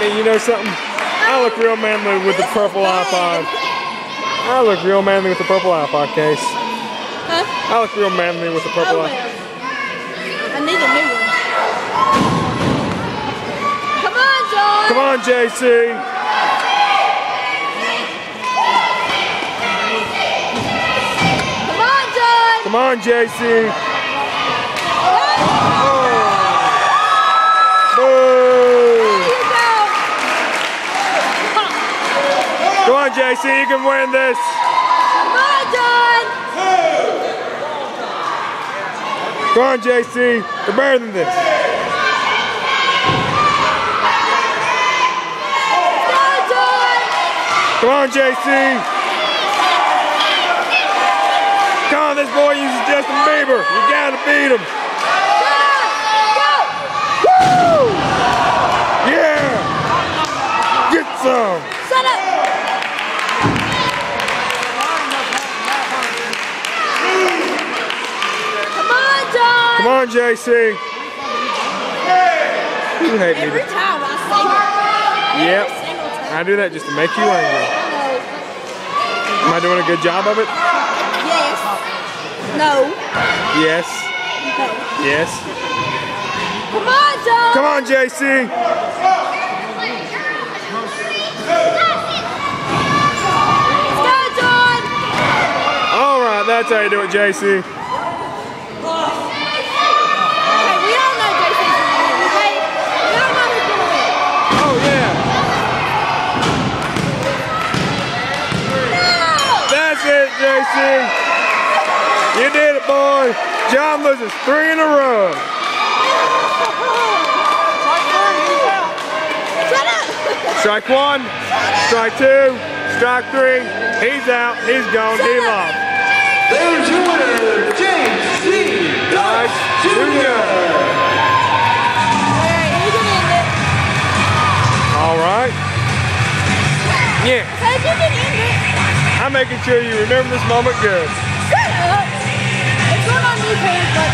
me. You know something? I look real manly with the purple iPod. I look real manly with the purple iPod case. Huh? I look real manly with the purple iPod. I need a new one. Come on, John. Come on, JC. Come on, John. Come on, JC. Come on, JC, you can win this. Come on, John. Come on, JC, you're better than this. Come on, JC. Come on, this boy uses Justin Bieber. You gotta beat him. Woo! Yeah! Get some. Shut up. Come on, JC. You hate me. Every time I say it. Yep. I do that just to make you angry. Am I doing a good job of it? Yes. No. Yes. No. Yes. Come on, John. Come on, JC. Let's go, John. All right, that's how you do it, JC. JC, you did it, boy. John loses 3 in a row. Shut up. Strike 1, strike 2, strike 3. He's out. He's gone. He lost. There's your winner, James C. Dykes Jr. All right. Yeah. I'm making sure you remember this moment good. Shut up! It's going on new pants, but